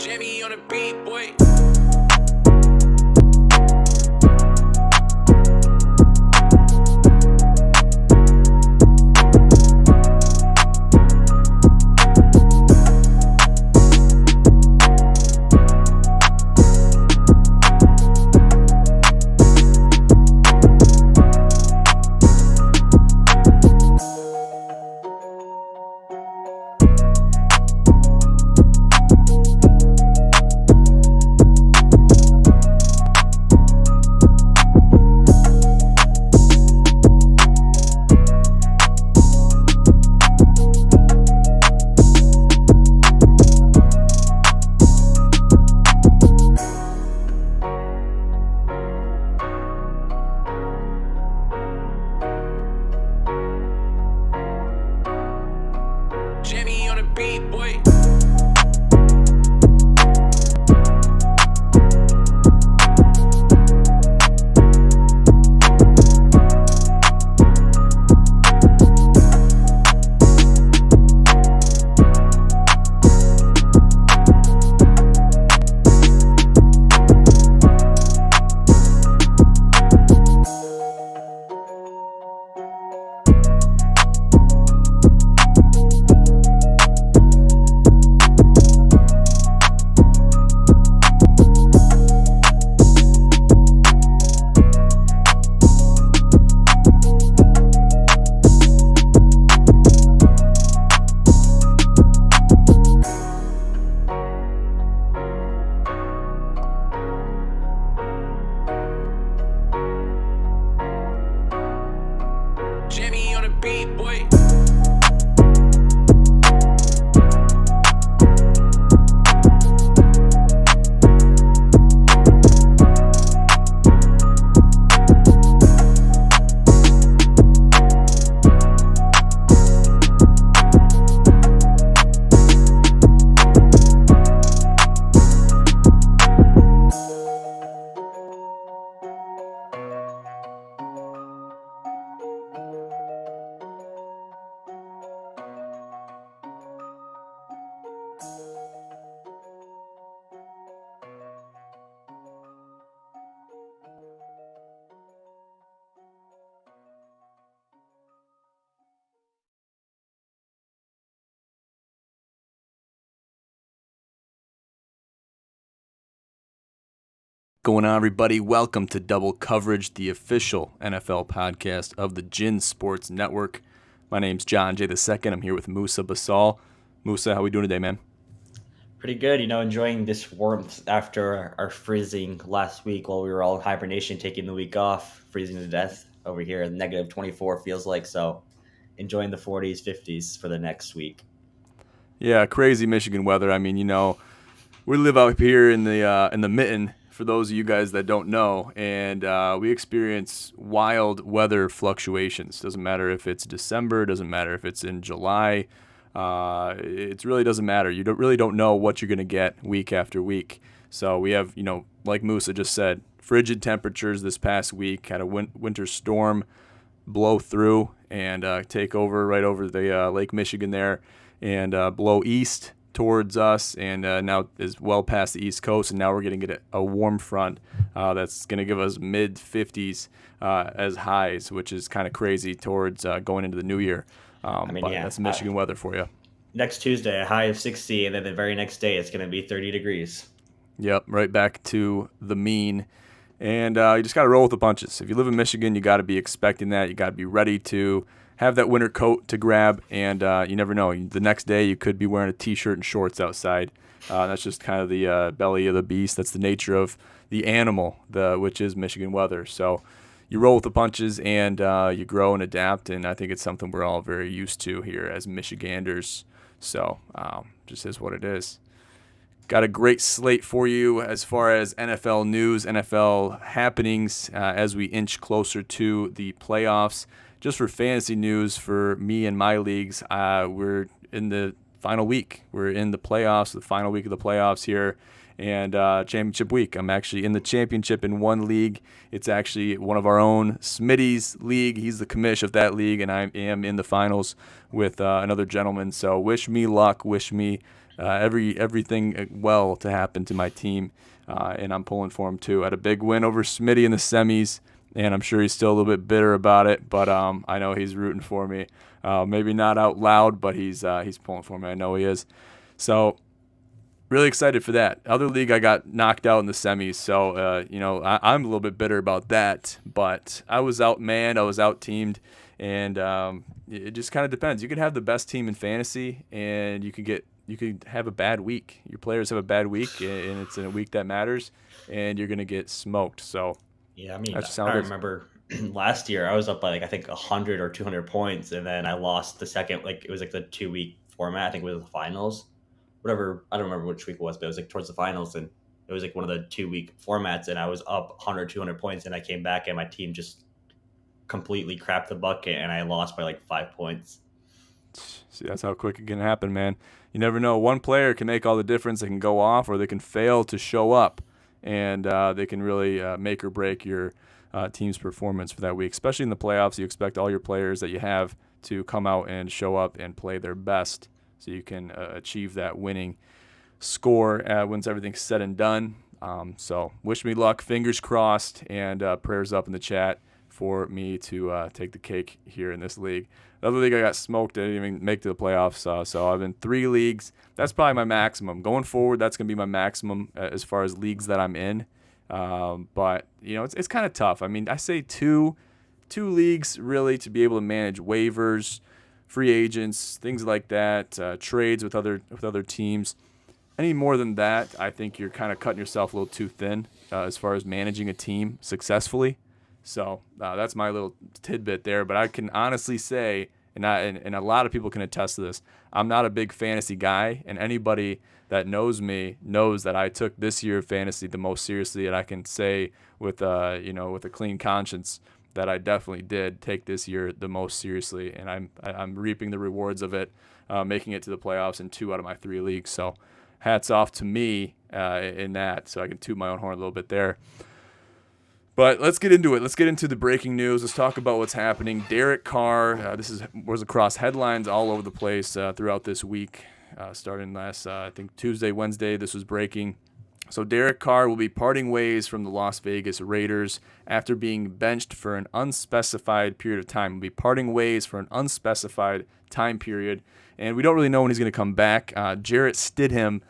Jimmy on the beat, boy. Jimmy on the beat, boy. Jimmy on the beat, boy. Going on, everybody? Welcome to Double Coverage, the official NFL podcast of the Gin Sports Network. My name's John J. II. I'm here with Musa Basal. Musa, how we doing today, man? Pretty good, enjoying this warmth after our freezing last week while we were all in hibernation, taking the week off, freezing to death over here. Negative 24 feels like, so enjoying the 40s, 50s for the next week. Yeah, crazy Michigan weather. I mean, we live out here in the mitten, for those of you guys that don't know, and we experience wild weather fluctuations. Doesn't matter if it's December, doesn't matter if it's in July. It really doesn't matter. You really don't know what you're going to get week after week. So we have, like Musa just said, frigid temperatures this past week. Had a winter storm blow through and take over right over the Lake Michigan there and blow east towards us, and now is well past the East Coast, and now we're going to get a warm front that's going to give us mid-50s as highs, which is kind of crazy towards going into the new year. That's Michigan weather for you. Next Tuesday, a high of 60, and then the very next day, it's going to be 30 degrees. Yep, right back to the mean. And you just got to roll with the punches. If you live in Michigan, you got to be expecting that. You got to be ready to have that winter coat to grab, and you never know. The next day, you could be wearing a T-shirt and shorts outside. That's just kind of the belly of the beast. That's the nature of the animal, which is Michigan weather. So you roll with the punches, and you grow and adapt, and I think it's something we're all very used to here as Michiganders. So just is what it is. Got a great slate for you as far as NFL news, NFL happenings as we inch closer to the playoffs. Just for fantasy news for me and my leagues, we're in the final week. We're in the playoffs, the final week of the playoffs here, and championship week. I'm actually in the championship in one league. It's actually one of our own, Smitty's league. He's the commish of that league, and I am in the finals with another gentleman. So wish me luck. Wish me everything well to happen to my team, and I'm pulling for him too. Had a big win over Smitty in the semis, and I'm sure he's still a little bit bitter about it, but I know he's rooting for me. Maybe not out loud, but he's pulling for me. I know he is. So really excited for that. Other league, I got knocked out in the semis, so I'm a little bit bitter about that. But I was outmanned, I was out-teamed, and it just kind of depends. You can have the best team in fantasy, and you could have a bad week. Your players have a bad week, and it's in a week that matters, and you're gonna get smoked. So Yeah, I mean, that's just how I it is. remember last year I was up by I think 100 or 200 points, and then I lost the second. It was the 2 week format. I think it was the finals, whatever. I don't remember which week it was, but it was towards the finals, and it was one of the 2 week formats, and I was up 100, 200 points, and I came back, and my team just completely crapped the bucket, and I lost by 5 points. See, that's how quick it can happen, man. You never know. One player can make all the difference. They can go off, or they can fail to show up, and they can really make or break your team's performance for that week. Especially in the playoffs, you expect all your players that you have to come out and show up and play their best, so you can achieve that winning score once everything's said and done. So wish me luck, fingers crossed, and prayers up in the chat for me to take the cake here in this league. The other league I got smoked. I didn't even make to the playoffs. So I've been 3 leagues. That's probably my maximum. Going forward, that's going to be my maximum as far as leagues that I'm in. But, it's kind of tough. I mean, I say two leagues really to be able to manage waivers, free agents, things like that, trades with other teams. Any more than that, I think you're kind of cutting yourself a little too thin as far as managing a team successfully. So that's my little tidbit there. But I can honestly say, and a lot of people can attest to this, I'm not a big fantasy guy, and anybody that knows me knows that I took this year of fantasy the most seriously, and I can say with with a clean conscience that I definitely did take this year the most seriously, and I'm reaping the rewards of it, making it to the playoffs in 2 out of my 3 leagues. So hats off to me in that, so I can toot my own horn a little bit there. But let's get into it. Let's get into the breaking news. Let's talk about what's happening. Derek Carr, this was across headlines all over the place throughout this week, starting last, I think, Tuesday, Wednesday. This was breaking. So Derek Carr will be parting ways from the Las Vegas Raiders after being benched for an unspecified period of time. He'll be parting ways for an unspecified time period, and we don't really know when he's going to come back. Jarrett Stidham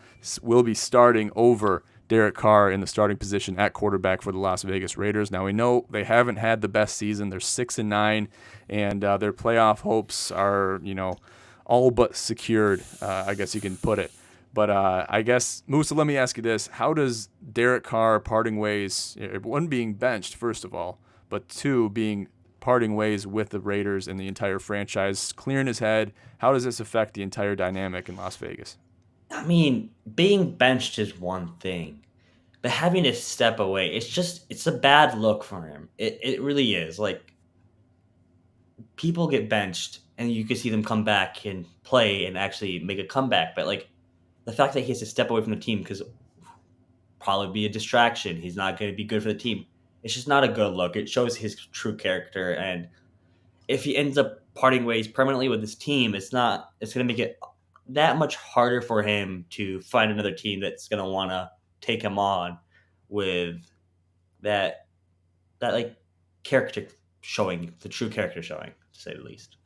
will be starting over Derek Carr in the starting position at quarterback for the Las Vegas Raiders. Now, we know they haven't had the best season. They're 6-9, and their playoff hopes are, all but secured, I guess you can put it. But I guess, Musa, let me ask you this. How does Derek Carr parting ways, one, being benched, first of all, but 2, being parting ways with the Raiders and the entire franchise, clearing his head, how does this affect the entire dynamic in Las Vegas? I mean, being benched is one thing, but having to step away, it's a bad look for him. It really is. People get benched, and you can see them come back and play and actually make a comeback. But the fact that he has to step away from the team because probably be a distraction, he's not going to be good for the team. It's just not a good look. It shows his true character, and if he ends up parting ways permanently with his team, it's going to make it that much harder for him to find another team that's going to want to take him on with that character showing, the true character showing, to say the least.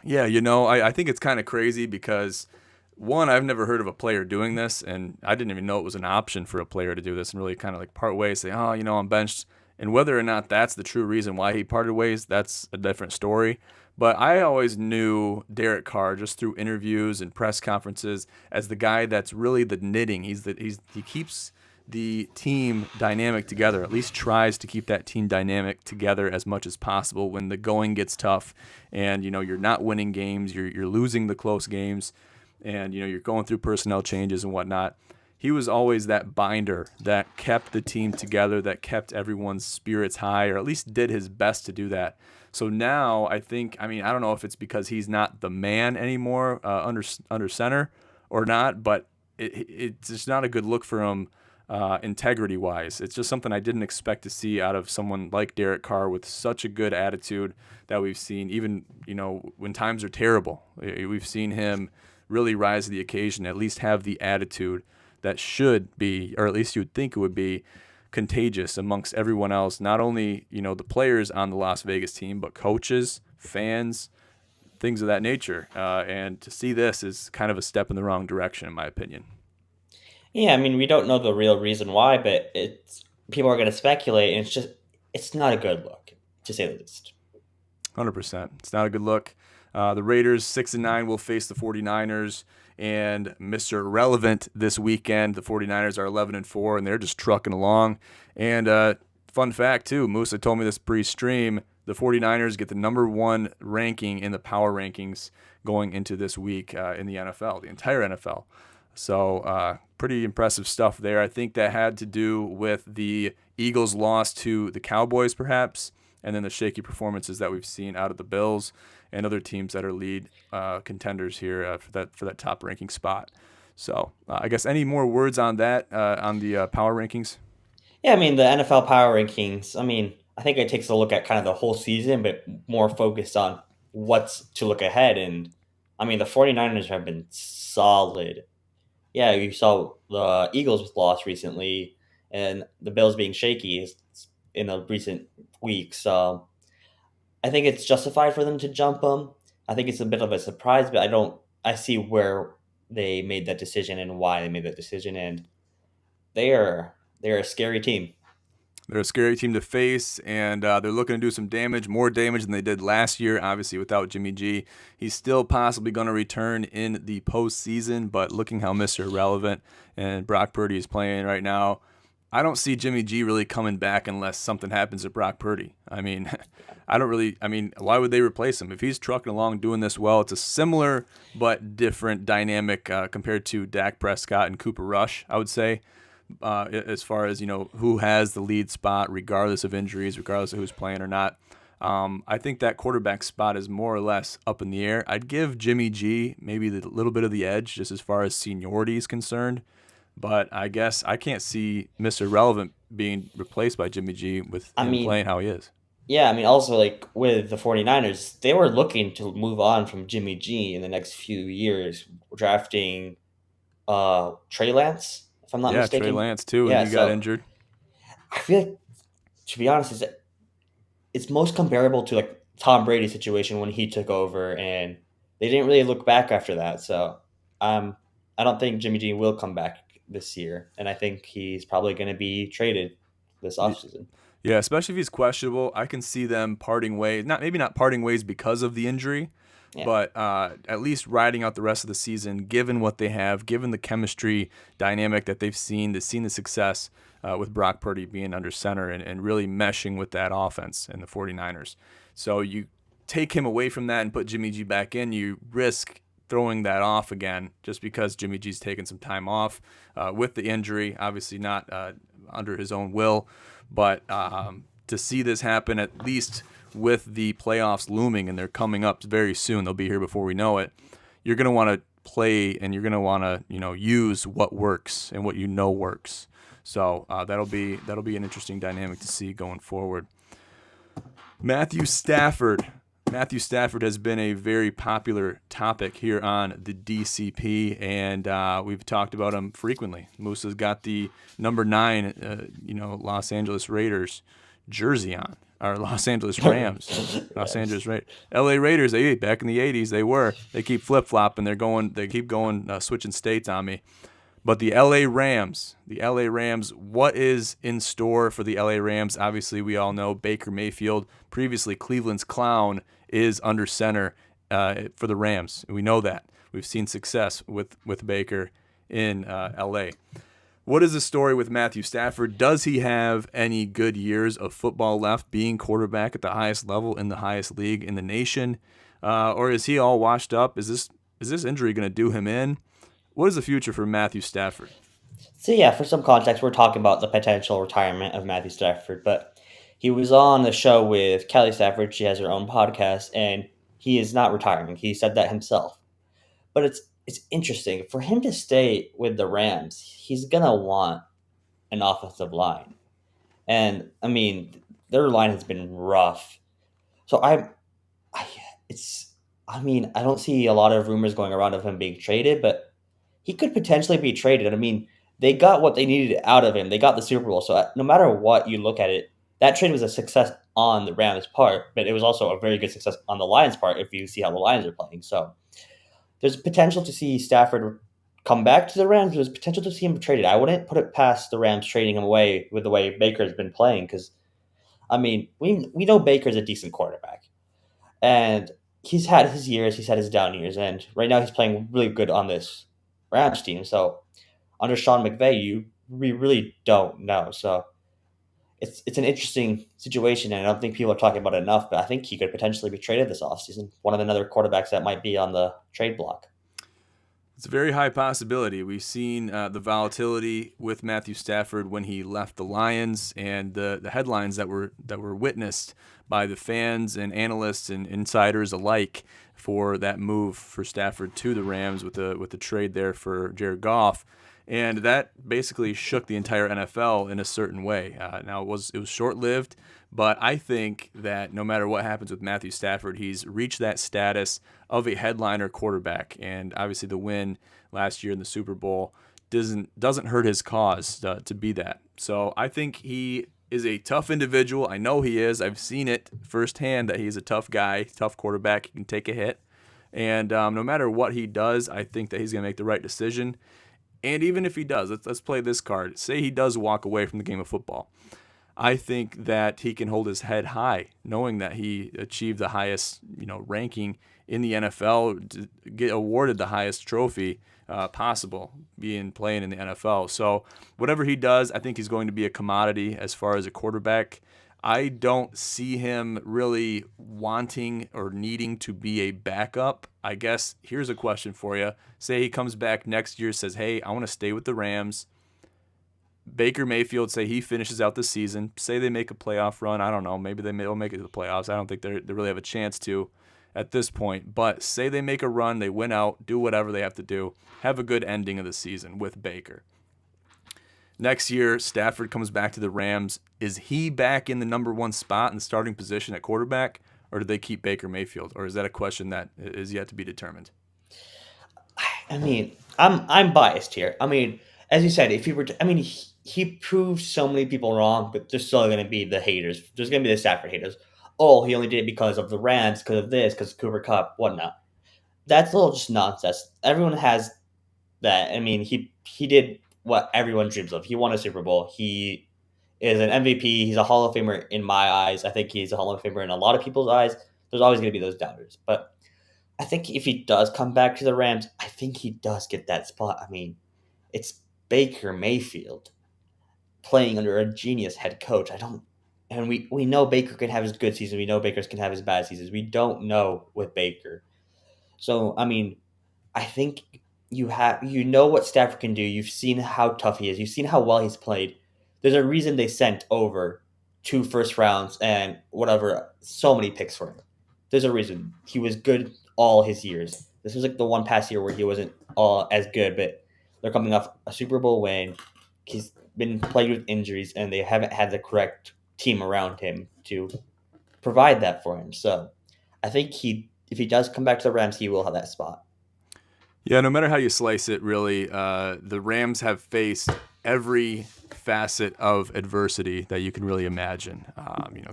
Yeah, I think it's kind of crazy because, one, I've never heard of a player doing this, and I didn't even know it was an option for a player to do this and really kind of part ways, say, I'm benched. And whether or not that's the true reason why he parted ways, that's a different story. But I always knew Derek Carr just through interviews and press conferences as the guy that's really the knitting. He keeps the team dynamic together, at least tries to keep that team dynamic together as much as possible when the going gets tough and you're not winning games, you're losing the close games, and you're going through personnel changes and whatnot. He was always that binder that kept the team together, that kept everyone's spirits high, or at least did his best to do that. So now I think, I don't know if it's because he's not the man anymore under center or not, but it's just not a good look for him integrity-wise. It's just something I didn't expect to see out of someone like Derek Carr with such a good attitude that we've seen, even when times are terrible. We've seen him really rise to the occasion, at least have the attitude that should be, or at least you would think it would be, contagious amongst everyone else, not only, the players on the Las Vegas team, but coaches, fans, things of that nature. And to see this is kind of a step in the wrong direction, in my opinion. Yeah, I mean, we don't know the real reason why, but people are going to speculate, and it's not a good look, to say the least. 100%. It's not a good look. The Raiders, 6-9, will face the 49ers. And Mr. Relevant this weekend, the 49ers are 11-4, and they're just trucking along. And fun fact, too, Musa told me this pre-stream, the 49ers get the number 1 ranking in the power rankings going into this week in the NFL, the entire NFL. So pretty impressive stuff there. I think that had to do with the Eagles' loss to the Cowboys, perhaps, and then the shaky performances that we've seen out of the Bills and other teams that are lead contenders here for that top ranking spot. So I guess any more words on that, on the power rankings? Yeah, I mean, the NFL power rankings, I mean, I think it takes a look at kind of the whole season, but more focused on what's to look ahead. And I mean, the 49ers have been solid. Yeah, you saw the Eagles loss recently, and the Bills being shaky in the recent weeks. So I think it's justified for them to jump them. I think it's a bit of a surprise, but I see where they made that decision and why they made that decision, and they're a scary team. They're a scary team to face, and they're looking to do some damage, more damage than they did last year, obviously without Jimmy G. He's still possibly going to return in the postseason, but looking how Mr. Irrelevant and Brock Purdy is playing right now, I don't see Jimmy G really coming back unless something happens to Brock Purdy. I mean, why would they replace him? If he's trucking along doing this well, it's a similar but different dynamic compared to Dak Prescott and Cooper Rush, I would say. As far as who has the lead spot, regardless of injuries, regardless of who's playing or not, I think that quarterback spot is more or less up in the air. I'd give Jimmy G maybe the little bit of the edge just as far as seniority is concerned, but I guess I can't see Mr. Relevant being replaced by Jimmy G with him playing how he is. Yeah, I mean, also, like, with the 49ers, they were looking to move on from Jimmy G in the next few years, drafting Trey Lance, if I'm not mistaken. Yeah, Trey Lance, too, Yeah, and he got injured. I feel like, to be honest, it's most comparable to, like, Tom Brady's situation when he took over, and they didn't really look back after that. So I don't think Jimmy G will come back this year, and I think he's probably going to be traded this offseason. Yeah, especially if he's questionable. I can see them parting ways. Maybe not parting ways because of the injury, but at least riding out the rest of the season, given what they have, given the chemistry dynamic that they've seen the success with Brock Purdy being under center and really meshing with that offense in the 49ers. So you take him away from that and put Jimmy G back in, you risk throwing that off again just because Jimmy G's taken some time off with the injury, obviously not under his own will. But to see this happen, at least with the playoffs looming, and they're coming up very soon, they'll be here before we know it, you're going to want to play and you're going to want to use what works and what works. So that'll be an interesting dynamic to see going forward. Matthew Stafford has been a very popular topic here on the DCP, and we've talked about him frequently. Musa's got the number 9, Los Angeles Raiders jersey on, or Los Angeles Rams, Angeles Raiders, LA Raiders. Back in the '80s, they keep flip flopping. They keep going switching states on me. But the LA Rams, what is in store for the LA Rams? Obviously, we all know Baker Mayfield, previously Cleveland's clown, is under center for the Rams. We know that. We've seen success with Baker in LA. What is the story with Matthew Stafford? Does he have any good years of football left being quarterback at the highest level in the highest league in the nation? Or is he all washed up? Is this injury going to do him in? What is the future for Matthew Stafford? So, yeah, for some context, we're talking about the potential retirement of Matthew Stafford, but he was on the show with Kelly Stafford. She has her own podcast, and he is not retiring. He said that himself. But it's interesting. For him to stay with the Rams, he's going to want an offensive line. And, I mean, their line has been rough. So I mean, I don't see a lot of rumors going around of him being traded, but he could potentially be traded. I mean, they got what they needed out of him. They got the Super Bowl. So no matter what you look at it, that trade was a success on the Rams' part, but it was also a very good success on the Lions' part if you see how the Lions are playing. So there's potential to see Stafford come back to the Rams. There's potential to see him traded. I wouldn't put it past the Rams trading him away with the way Baker's been playing because, I mean, we know Baker's a decent quarterback. And he's had his years, he's had his down years, and right now he's playing really good on this Rams team. So under Sean McVay, we really don't know. So it's an interesting situation, and I don't think people are talking about it enough. But I think he could potentially be traded this offseason. One of another quarterbacks that might be on the trade block. It's a very high possibility. We've seen the volatility with Matthew Stafford when he left the Lions, and the headlines that were witnessed by the fans and analysts and insiders alike for that move for Stafford to the Rams with the trade there for Jared Goff, and that basically shook the entire NFL in a certain way. Now it was short-lived, but I think that no matter what happens with Matthew Stafford, he's reached that status of a headliner quarterback, and obviously the win last year in the Super Bowl doesn't hurt his cause to be that. So I think he is a tough individual. I know he is. I've seen it firsthand that he's a tough guy, tough quarterback. He can take a hit, and no matter what he does, I think that he's going to make the right decision. And even if he does, let's play this card. Say he does walk away from the game of football. I think that he can hold his head high, knowing that he achieved the highest, ranking in the NFL, to get awarded the highest trophy possible, playing in the NFL. So whatever he does, I think he's going to be a commodity as far as a quarterback. I don't see him really wanting or needing to be a backup. I guess here's a question for you. Say he comes back next year, says, hey, I want to stay with the Rams. Baker Mayfield, say he finishes out the season. Say they make a playoff run. I don't know. Maybe they'll make it to the playoffs. I don't think they really have a chance to at this point. But say they make a run, they win out, do whatever they have to do, have a good ending of the season with Baker. Next year, Stafford comes back to the Rams. Is he back in the number one spot in the starting position at quarterback, or do they keep Baker Mayfield? Or is that a question that is yet to be determined? I mean, I'm biased here. I mean, as you said, if he were, he proved so many people wrong, but there's still going to be the haters. There's going to be the Stafford haters. Oh, he only did it because of the Rams, because of this, because of Cooper Kupp, whatnot. That's a little just nonsense. Everyone has that. I mean, he did what everyone dreams of. He won a Super Bowl. He is an MVP. He's a Hall of Famer in my eyes. I think he's a Hall of Famer in a lot of people's eyes. There's always going to be those doubters, but I think if he does come back to the Rams, I think he does get that spot. I mean, it's Baker Mayfield playing under a genius head coach. And we know Baker can have his good season. We know Baker can have his bad seasons. We don't know with Baker. So, I mean, I think you know what Stafford can do. You've seen how tough he is. You've seen how well he's played. There's a reason they sent over 2 first rounds and whatever, so many picks for him. There's a reason. He was good all his years. This was like the one past year where he wasn't all as good, but they're coming off a Super Bowl win. He's been plagued with injuries, and they haven't had the correct team around him to provide that for him. So I think if he does come back to the Rams, he will have that spot. Yeah, no matter how you slice it, really, the Rams have faced every facet of adversity that you can really imagine.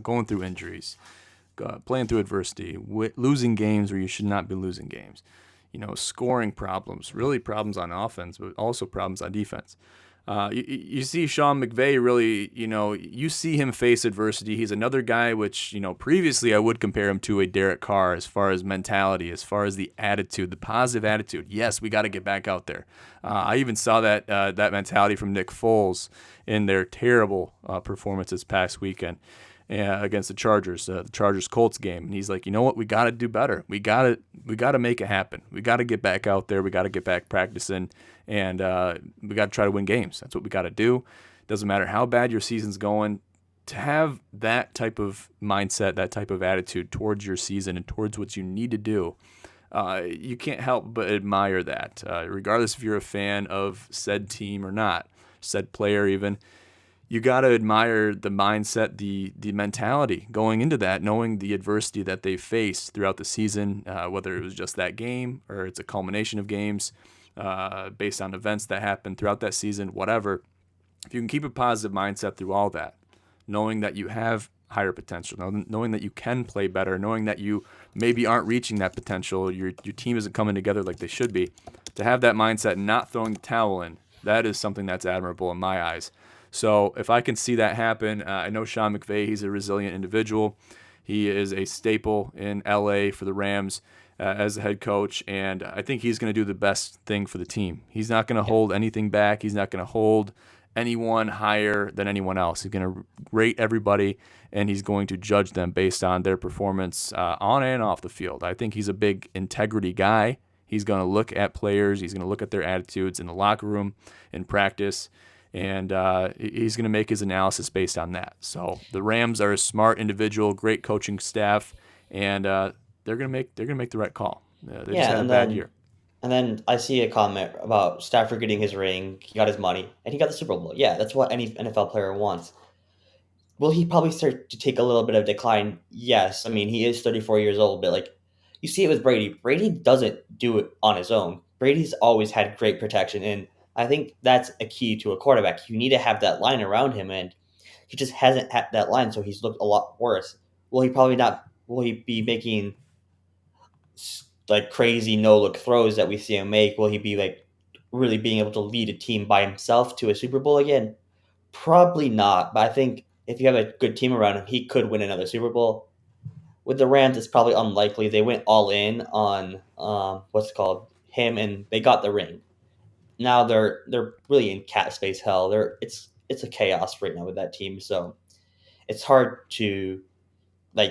Going through injuries, playing through adversity, losing games where you should not be losing games, scoring problems, really problems on offense, but also problems on defense. You see Sean McVay really, you see him face adversity. He's another guy which, previously I would compare him to a Derek Carr as far as mentality, as far as the attitude, the positive attitude. Yes, we got to get back out there. I even saw that mentality from Nick Foles in their terrible performance this past weekend against the Chargers, the Chargers-Colts game. And he's like, you know what? We got to do better. We got to make it happen. We got to get back out there. We got to get back practicing, and we got to try to win games. That's what we got to do. Doesn't matter how bad your season's going. To have that type of mindset, that type of attitude towards your season and towards what you need to do, you can't help but admire that, regardless if you're a fan of said team or not, said player even. you got to admire the mindset, the mentality going into that, knowing the adversity that they faced throughout the season, whether it was just that game or it's a culmination of games based on events that happened throughout that season, whatever. If you can keep a positive mindset through all that, knowing that you have higher potential, knowing that you can play better, knowing that you maybe aren't reaching that potential, your team isn't coming together like they should be, to have that mindset and not throwing the towel in, that is something that's admirable in my eyes. So if I can see that happen, I know Sean McVay, he's a resilient individual. He is a staple in LA for the Rams as the head coach, and I think he's going to do the best thing for the team. He's not going to hold anything back. He's not going to hold anyone higher than anyone else. He's going to rate everybody, and he's going to judge them based on their performance on and off the field. I think he's a big integrity guy. He's going to look at players. He's going to look at their attitudes in the locker room, in practice, and he's going to make his analysis based on that. So the Rams are a smart individual, great coaching staff, and they're going to make the right call. They just had a bad year. And then I see a comment about Stafford getting his ring, he got his money, and he got the Super Bowl. Yeah, that's what any NFL player wants. Will he probably start to take a little bit of decline? Yes. I mean, he is 34 years old, but you see it with Brady. Brady doesn't do it on his own. Brady's always had great protection, and I think that's a key to a quarterback. You need to have that line around him, and he just hasn't had that line, so he's looked a lot worse. Will he be making crazy no-look throws that we see him make? Will he be really being able to lead a team by himself to a Super Bowl again? Probably not, but I think if you have a good team around him, he could win another Super Bowl. With the Rams, it's probably unlikely. They went all in on him, and they got the ring. Now they're really in cat space hell. It's a chaos right now with that team, so it's hard to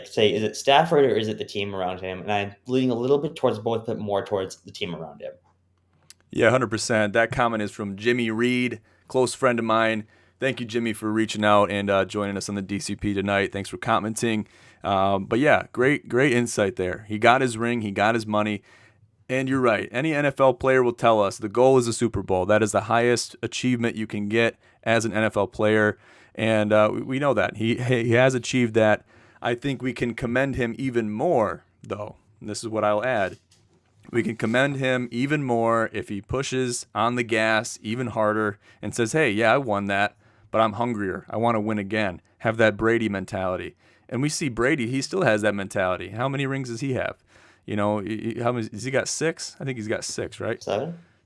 say, is it Stafford or is it the team around him? And I'm leaning a little bit towards both, but more towards the team around him. Yeah, 100%. That comment is from Jimmy Reed, close friend of mine. Thank you, Jimmy, for reaching out and joining us on the DCP tonight. Thanks for commenting. But yeah, great insight there. He got his ring, he got his money. And you're right. Any NFL player will tell us the goal is a Super Bowl. That is the highest achievement you can get as an NFL player. And we know that. He has achieved that. I think we can commend him even more, though. And this is what I'll add. We can commend him even more if he pushes on the gas even harder and says, hey, yeah, I won that, but I'm hungrier. I want to win again. Have that Brady mentality. And we see Brady, he still has that mentality. How many rings does he have? How many, has he got 6? I think he's got 6, right?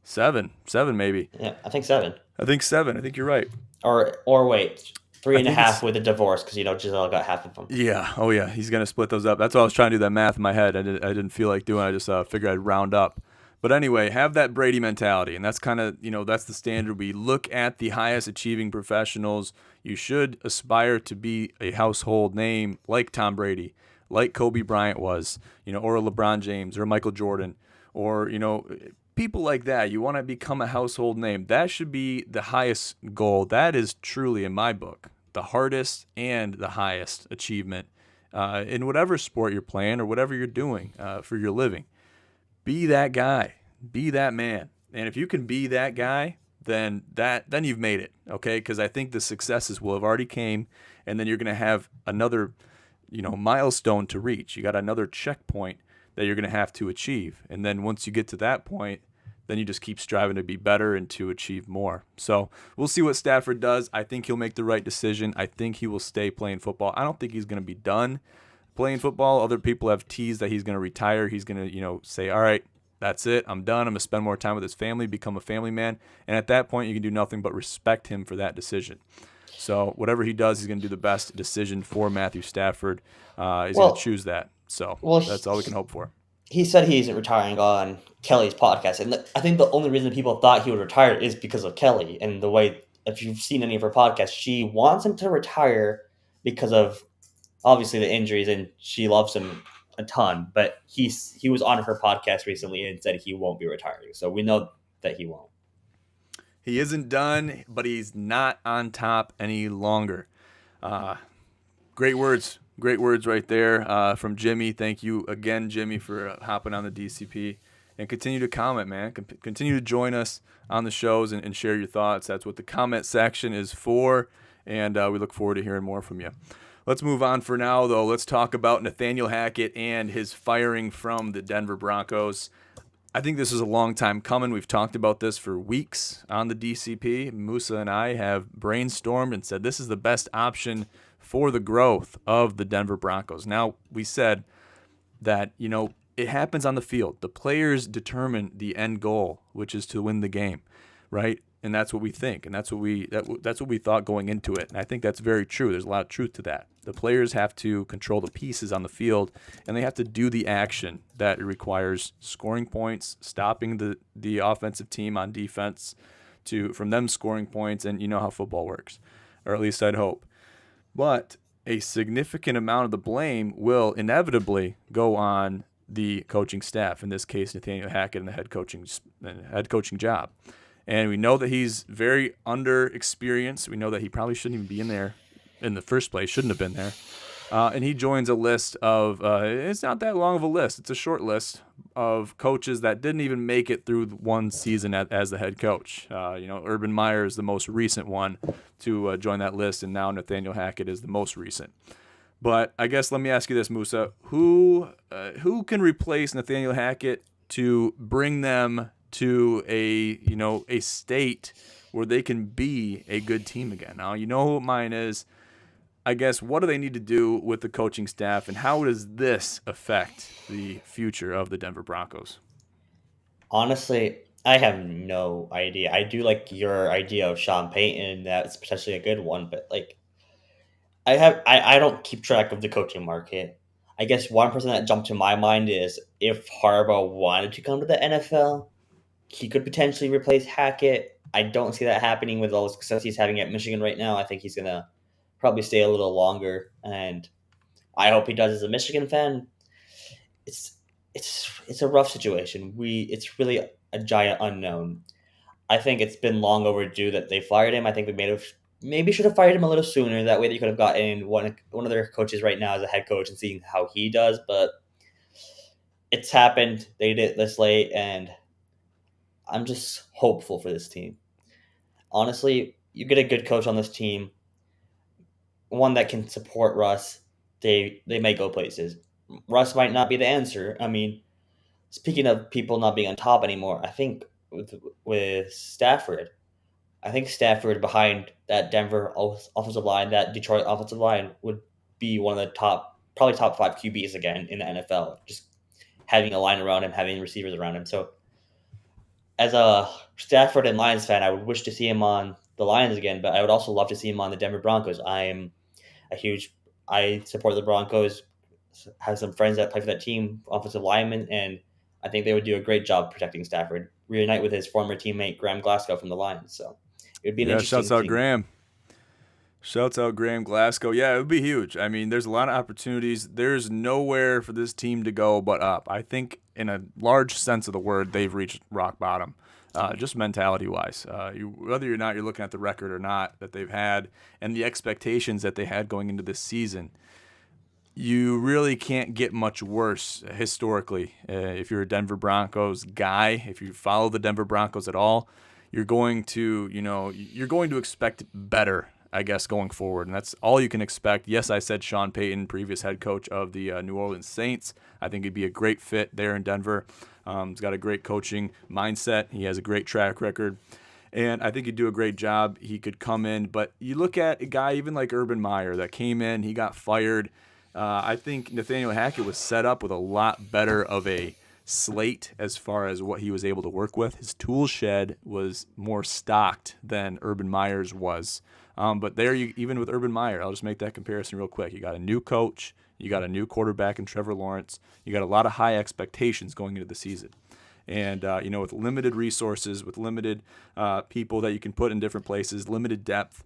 7? 7 maybe. Yeah, I think 7. I think 7. I think you're right. Or wait, 3.5 with a divorce because Giselle got half of them. Yeah. Oh yeah. He's gonna split those up. That's why I was trying to do that math in my head. I didn't feel like doing. I just figured I'd round up. But anyway, have that Brady mentality, and that's kind of that's the standard. We look at the highest achieving professionals. You should aspire to be a household name like Tom Brady, like Kobe Bryant was, or a LeBron James or a Michael Jordan, or people like that. You want to become a household name. That should be the highest goal. That is truly, in my book, the hardest and the highest achievement in whatever sport you're playing or whatever you're doing for your living. Be that guy. Be that man. And if you can be that guy, then you've made it, okay? Because I think the successes will have already came, and then you're going to have another milestone to reach. You got another checkpoint that you're going to have to achieve. And then once you get to that point, then you just keep striving to be better and to achieve more. So we'll see what Stafford does. I think he'll make the right decision. I think he will stay playing football. I don't think he's going to be done playing football. Other people have teased that he's going to retire. He's going to, say, all right, that's it. I'm done. I'm going to spend more time with his family, become a family man. And at that point, you can do nothing but respect him for that decision. So whatever he does, he's going to do the best decision for Matthew Stafford. He's going to choose that. So that's all we can hope for. He said he isn't retiring on Kelly's podcast. And I think the only reason people thought he would retire is because of Kelly and the way, if you've seen any of her podcasts, she wants him to retire because of obviously the injuries, and she loves him a ton. But he was on her podcast recently and said he won't be retiring. So we know that he won't. He isn't done, but he's not on top any longer. Great words right there from Jimmy. Thank you again, Jimmy, for hopping on the DCP. And continue to comment, man. Continue to join us on the shows and share your thoughts. That's what the comment section is for. and we look forward to hearing more from you. Let's move on for now, though. Let's talk about Nathaniel Hackett and his firing from the Denver Broncos. I think this is a long time coming. We've talked about this for weeks on the DCP. Musa and I have brainstormed and said this is the best option for the growth of the Denver Broncos. Now, we said that, it happens on the field. The players determine the end goal, which is to win the game, right? And that's what we think, and that's what we thought going into it. And I think that's very true. There's a lot of truth to that. The players have to control the pieces on the field, and they have to do the action that requires scoring points, stopping the offensive team on defense from them scoring points, and you know how football works, or at least I'd hope. But a significant amount of the blame will inevitably go on the coaching staff, in this case Nathaniel Hackett and the head coaching job. And we know that he's very underexperienced. We know that he probably shouldn't even be in there in the first place, shouldn't have been there. And he joins a list of, it's not that long of a list. It's a short list of coaches that didn't even make it through one season as the head coach. Urban Meyer is the most recent one to join that list, and now Nathaniel Hackett is the most recent. But I guess let me ask you this, Musa. Who can replace Nathaniel Hackett to bring them to a state where they can be a good team again? Now, you know who mine is. I guess, what do they need to do with the coaching staff, and how does this affect the future of the Denver Broncos? Honestly, I have no idea. I do like your idea of Sean Payton. That's potentially a good one, but I don't keep track of the coaching market. I guess one person that jumped to my mind is if Harbaugh wanted to come to the NFL, he could potentially replace Hackett. I don't see that happening with all the success he's having at Michigan right now. I think he's going to probably stay a little longer, and I hope he does. As a Michigan fan, it's a rough situation. It's really a giant unknown. I think it's been long overdue that they fired him. I think we maybe should have fired him a little sooner. That way they could have gotten one of their coaches right now as a head coach and seeing how he does. But it's happened. They did it this late, and I'm just hopeful for this team. Honestly, you get a good coach on this team, one that can support Russ, they may go places. Russ might not be the answer. I mean, speaking of people not being on top anymore, I think with Stafford, behind that Denver offensive line, that Detroit offensive line would be one of the probably top 5 QBs again in the NFL. Just having a line around him, having receivers around him. So, as a Stafford and Lions fan, I would wish to see him on the Lions again, but I would also love to see him on the Denver Broncos. I support the Broncos, have some friends that play for that team, offensive linemen, and I think they would do a great job protecting Stafford. Reunite with his former teammate Graham Glasgow from the Lions. So it would be an interesting shouts out team. Graham. Shouts out Graham Glasgow. Yeah, it would be huge. I mean, there's a lot of opportunities. There's nowhere for this team to go but up. I think in a large sense of the word, they've reached rock bottom. Just mentality-wise. Whether or not you're looking at the record or not that they've had and the expectations that they had going into this season, you really can't get much worse historically. If you're a Denver Broncos guy, if you follow the Denver Broncos at all, you're going to expect better, I guess, going forward. And that's all you can expect. Yes, I said Sean Payton, previous head coach of the New Orleans Saints. I think he'd be a great fit there in Denver. He's got a great coaching mindset. He has a great track record. And I think he'd do a great job. He could come in. But you look at a guy even like Urban Meyer that came in, he got fired. I think Nathaniel Hackett was set up with a lot better of a slate as far as what he was able to work with. His tool shed was more stocked than Urban Meyer's was. But even with Urban Meyer, I'll just make that comparison real quick. You got a new coach. You got a new quarterback in Trevor Lawrence. You got a lot of high expectations going into the season. And, with limited resources, with limited people that you can put in different places, limited depth,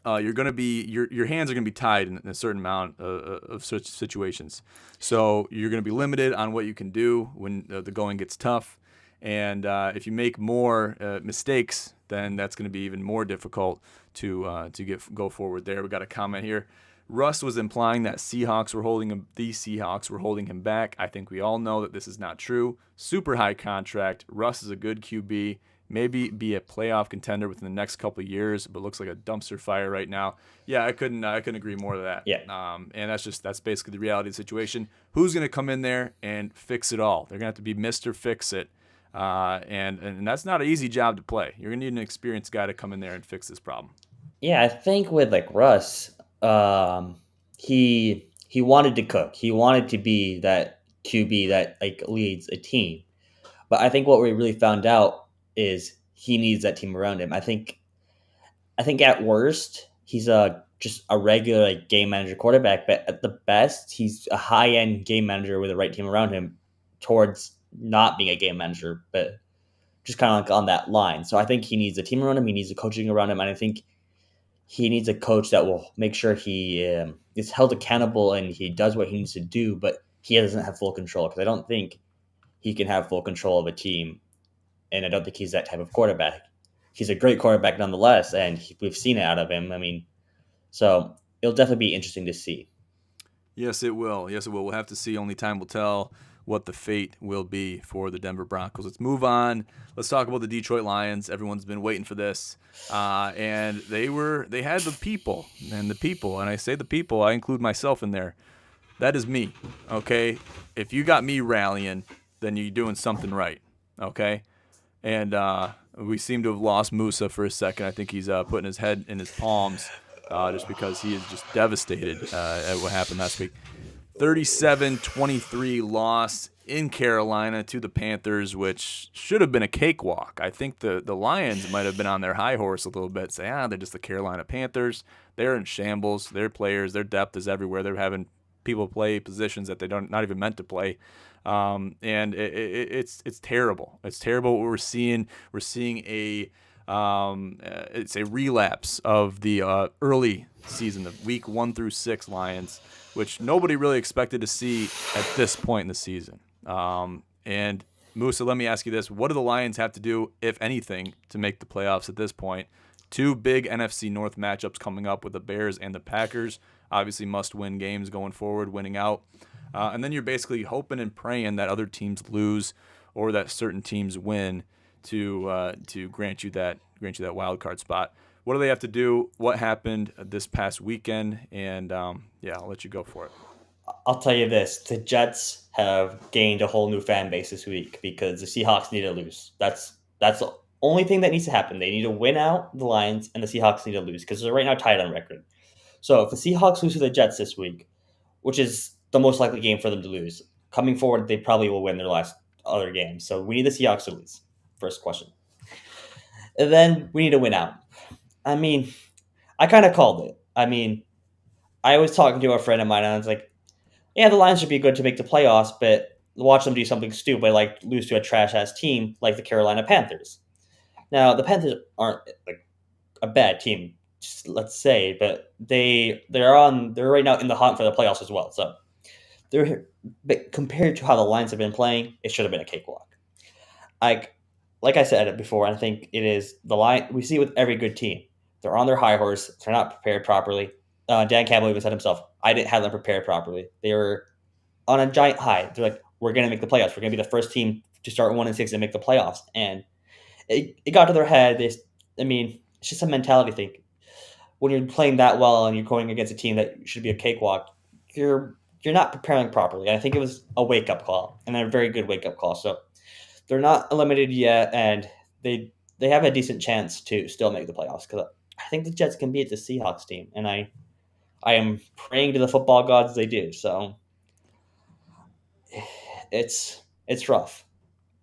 you're going to be your hands are going to be tied in a certain amount of such situations. So you're going to be limited on what you can do when the going gets tough. And if you make more mistakes, then that's going to be even more difficult to go forward there. We got a comment here. Russ was implying that these Seahawks were holding him back. I think we all know that this is not true. Super high contract. Russ is a good QB. maybe be a playoff contender within the next couple of years, but looks like a dumpster fire right now. Yeah, I couldn't agree more to that. Yeah. And that's basically the reality of the situation. Who's going to come in there and fix it all? They're going to have to be Mr. Fix It. And that's not an easy job to play. You're going to need an experienced guy to come in there and fix this problem. Yeah, I think with like Russ, he wanted to cook. He wanted to be that QB that like leads a team. But I think what we really found out is he needs that team around him. I think at worst he's just a regular like game manager quarterback, but at the best he's a high end game manager with the right team around him towards not being a game manager, but just kind of like on that line. So I think he needs a team around him. He needs a coaching around him, and I think he needs a coach that will make sure he is held accountable and he does what he needs to do, but he doesn't have full control, because I don't think he can have full control of a team, and I don't think he's that type of quarterback. He's a great quarterback nonetheless, and we've seen it out of him. I mean, so it'll definitely be interesting to see. Yes, it will. Yes, it will. We'll have to see. Only time will tell what the fate will be for the Denver Broncos. Let's move on. Let's talk about the Detroit Lions. Everyone's been waiting for this. And they had the people. And I say the people, I include myself in there. That is me, okay? If you got me rallying, then you're doing something right, okay? And we seem to have lost Musa for a second. I think he's putting his head in his palms just because he is just devastated at what happened last week. 37-23 loss in Carolina to the Panthers, which should have been a cakewalk. I think the Lions might have been on their high horse a little bit, say, they're just the Carolina Panthers. They're in shambles. Their players, their depth is everywhere. They're having people play positions that they don't not even meant to play. And it's terrible. It's terrible what we're seeing. We're seeing it's a relapse of the early season, the week 1 through 6 Lions, which nobody really expected to see at this point in the season. And Musa, let me ask you this. What do the Lions have to do, if anything, to make the playoffs at this point? 2 big NFC North matchups coming up with the Bears and the Packers. Obviously must-win games going forward, winning out. And then you're basically hoping and praying that other teams lose or that certain teams win to grant you that wild card spot. What do they have to do? What happened this past weekend? And I'll let you go for it. I'll tell you this: the Jets have gained a whole new fan base this week because the Seahawks need to lose. That's the only thing that needs to happen. They need to win out the Lions, and the Seahawks need to lose because they're right now tied on record. So if the Seahawks lose to the Jets this week, which is the most likely game for them to lose, coming forward they probably will win their last other game. So we need the Seahawks to lose. First question. And then we need to win out. I mean, I kind of called it. I mean, I was talking to a friend of mine, and I was like, yeah, the Lions should be good to make the playoffs, but watch them do something stupid, like lose to a trash-ass team like the Carolina Panthers. Now, the Panthers aren't like a bad team, let's say, but they're right now in the hunt for the playoffs as well. So but compared to how the Lions have been playing, it should have been a cakewalk. Like I said before, I think it is the line we see with every good team. They're on their high horse. They're not prepared properly. Dan Campbell even said himself, I didn't have them prepared properly. They were on a giant high. They're like, we're going to make the playoffs. We're going to be the first team to start 1-6 and make the playoffs. And it got to their head. It's just a mentality thing. When you're playing that well and you're going against a team that should be a cakewalk, you're not preparing properly. And I think it was a wake-up call, and a very good wake-up call. So they're not eliminated yet, and they have a decent chance to still make the playoffs, because I think the Jets can beat the Seahawks team, and I am praying to the football gods they do. So it's rough.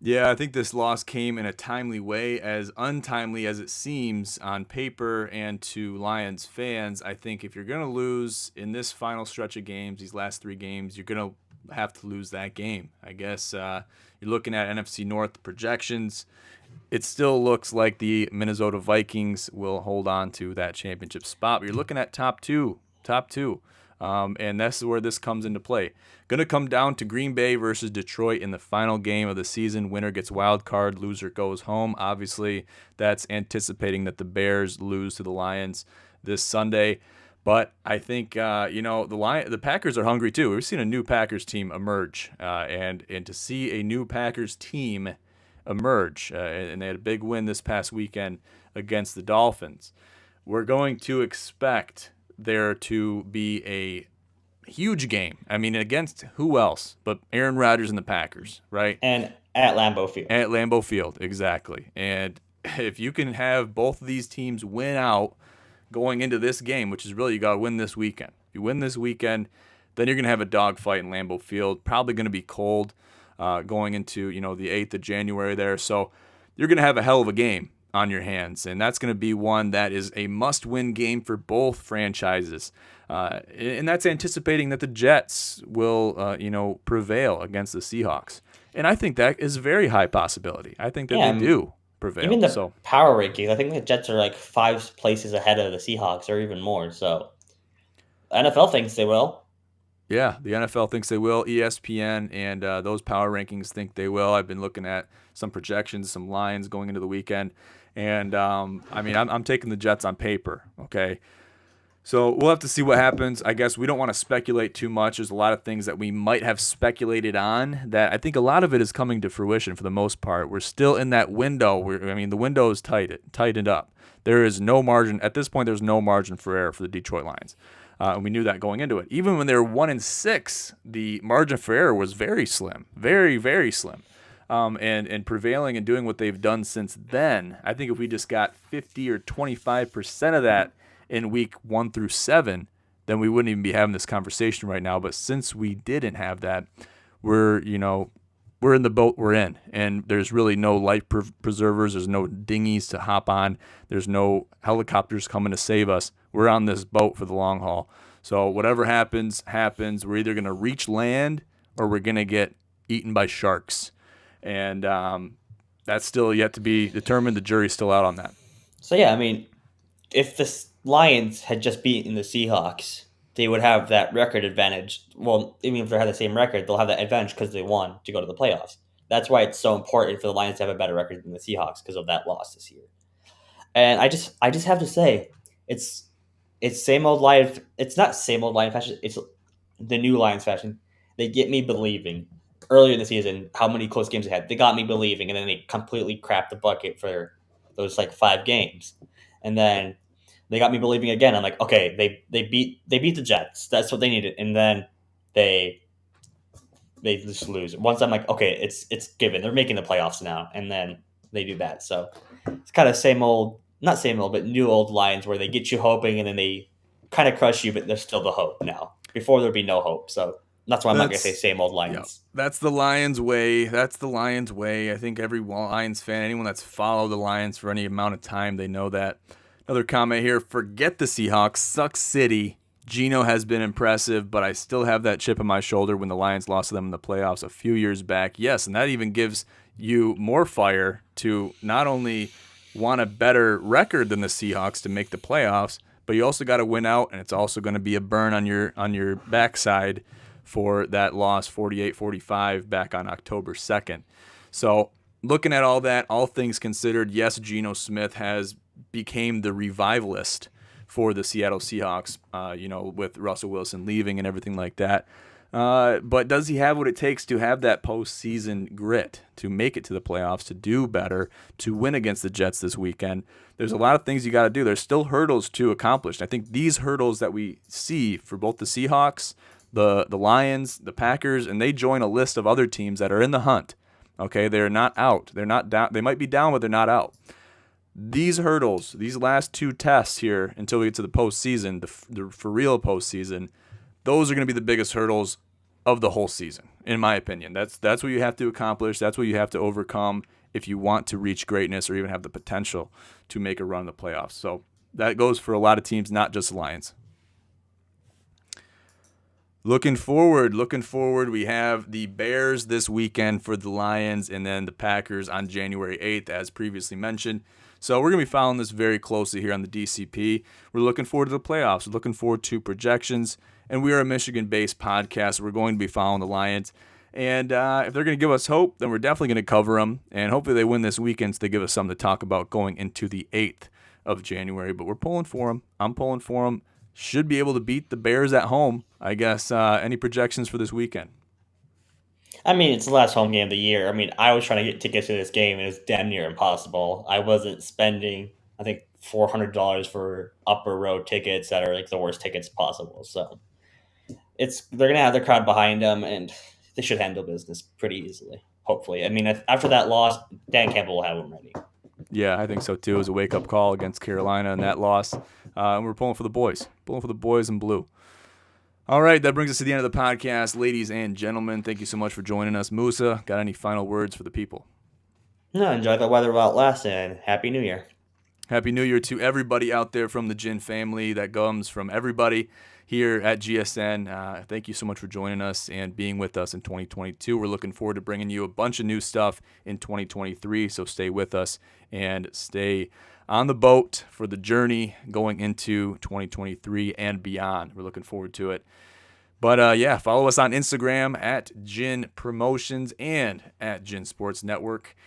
Yeah, I think this loss came in a timely way, as untimely as it seems on paper and to Lions fans. I think if you're going to lose in this final stretch of games, these last 3 games, you're going to have to lose that game. I guess you're looking at NFC North projections. It still looks like the Minnesota Vikings will hold on to that championship spot. But you're looking at top two. And that's where this comes into play. Going to come down to Green Bay versus Detroit in the final game of the season. Winner gets wild card, loser goes home. Obviously, that's anticipating that the Bears lose to the Lions this Sunday. But I think the Packers are hungry too. We've seen a new Packers team emerge, and to see a new Packers team emerge, and they had a big win this past weekend against the Dolphins. We're going to expect there to be a huge game. I mean, against who else but Aaron Rodgers and the Packers, right? And at Lambeau Field. At Lambeau Field, exactly. And if you can have both of these teams win out going into this game, which is really you got to win this weekend. If you win this weekend, then you're going to have a dogfight in Lambeau Field. Probably going to be cold going into the 8th of January there. So you're going to have a hell of a game on your hands, and that's going to be one that is a must-win game for both franchises. And that's anticipating that the Jets will, prevail against the Seahawks. And I think that is a very high possibility. I think that they do prevail. Even the power rankings, I think the Jets are like 5 places ahead of the Seahawks or even more. So NFL thinks they will. Yeah, the NFL thinks they will. ESPN and those power rankings think they will. I've been looking at some projections, some lines going into the weekend. And, I'm taking the Jets on paper, okay? So we'll have to see what happens. I guess we don't want to speculate too much. There's a lot of things that we might have speculated on that I think a lot of it is coming to fruition for the most part. We're still in that window. The window is tightened up. There is no margin. At this point, there's no margin for error for the Detroit Lions. And we knew that going into it. Even when they were 1-6, the margin for error was very slim, very, very slim. And prevailing and doing what they've done since then, I think if we just got 50 or 25% of that in week 1 through 7, then we wouldn't even be having this conversation right now. But since we didn't have that, we're in the boat we're in, and there's really no life preservers. There's no dinghies to hop on. There's no helicopters coming to save us. We're on this boat for the long haul. So whatever happens. We're either going to reach land or we're going to get eaten by sharks. And that's still yet to be determined. The jury's still out on that. So, yeah, if the Lions had just beaten the Seahawks, they would have that record advantage. Well, even if they have the same record, they'll have that advantage because they won to go to the playoffs. That's why it's so important for the Lions to have a better record than the Seahawks because of that loss this year. And I just have to say, it's same old Lions. It's not same old Lions fashion. It's the new Lions fashion. They get me believing. Earlier in the season, how many close games they had. They got me believing, and then they completely crapped the bucket for those 5 games. And then they got me believing again. I'm like, okay, they beat the Jets. That's what they needed. And then they just lose. Once I'm like, okay, it's given. They're making the playoffs now. And then they do that. So it's kind of same old, not same old, but new old Lions where they get you hoping and then they kind of crush you, but there's still the hope now. Before there'd be no hope. So that's why I'm not going to say same old Lions. Yeah, that's the Lions way. I think every Lions fan, anyone that's followed the Lions for any amount of time, they know that. Another comment here, forget the Seahawks, suck city. Geno has been impressive, but I still have that chip on my shoulder when the Lions lost to them in the playoffs a few years back. Yes, and that even gives you more fire to not only want a better record than the Seahawks to make the playoffs, but you also got to win out, and it's also going to be a burn on your backside for that loss 48-45 back on October 2nd. So looking at all that, all things considered, yes, Geno Smith has became the revivalist for the Seattle Seahawks, with Russell Wilson leaving and everything like that. But does he have what it takes to have that postseason grit, to make it to the playoffs, to do better, to win against the Jets this weekend? There's a lot of things you got to do. There's still hurdles to accomplish. I think these hurdles that we see for both the Seahawks, the Lions, the Packers, and they join a list of other teams that are in the hunt. Okay, they're not out. They're not down. They might be down, but they're not out. These hurdles, these last 2 tests here until we get to the postseason, the for real postseason, those are going to be the biggest hurdles of the whole season, in my opinion. That's what you have to accomplish. That's what you have to overcome if you want to reach greatness or even have the potential to make a run in the playoffs. So that goes for a lot of teams, not just the Lions. Looking forward, we have the Bears this weekend for the Lions and then the Packers on January 8th, as previously mentioned. So we're going to be following this very closely here on the DCP. We're looking forward to the playoffs. We're looking forward to projections. And we are a Michigan-based podcast. We're going to be following the Lions. And if they're going to give us hope, then we're definitely going to cover them. And hopefully they win this weekend so they give us something to talk about going into the 8th of January. But we're pulling for them. I'm pulling for them. Should be able to beat the Bears at home, I guess. Any projections for this weekend? I mean, it's the last home game of the year. I mean, I was trying to get tickets to this game, and it's damn near impossible. I wasn't spending, I think, $400 for upper row tickets that are like the worst tickets possible. So they're gonna have their crowd behind them, and they should handle business pretty easily. Hopefully, I mean, after that loss, Dan Campbell will have them ready. Yeah, I think so too. It was a wake-up call against Carolina in that loss. And we're pulling for the boys in blue. All right, that brings us to the end of the podcast. Ladies and gentlemen, thank you so much for joining us. Musa, got any final words for the people? No, enjoy the weather while it lasts, and Happy New Year. Happy New Year to everybody out there from the Gin family. That comes from everybody here at GSN. Thank you so much for joining us and being with us in 2022. We're looking forward to bringing you a bunch of new stuff in 2023, so stay with us and stay on the boat for the journey going into 2023 and beyond. We're looking forward to it. But yeah, follow us on Instagram at Gin Promotions and at Gin Sports Network.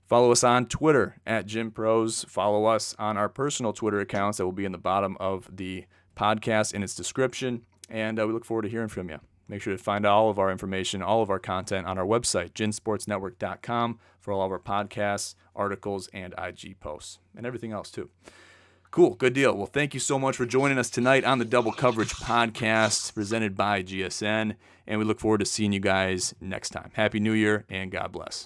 Follow us on Twitter at Gin Pros. Follow us on our personal Twitter accounts that will be in the bottom of the podcast in its description. And we look forward to hearing from you. Make sure to find all of our information, all of our content on our website, ginsportsnetwork.com, for all of our podcasts, articles, and IG posts, and everything else too. Cool, good deal. Well, thank you so much for joining us tonight on the Double Coverage Podcast presented by GSN, and we look forward to seeing you guys next time. Happy New Year, and God bless.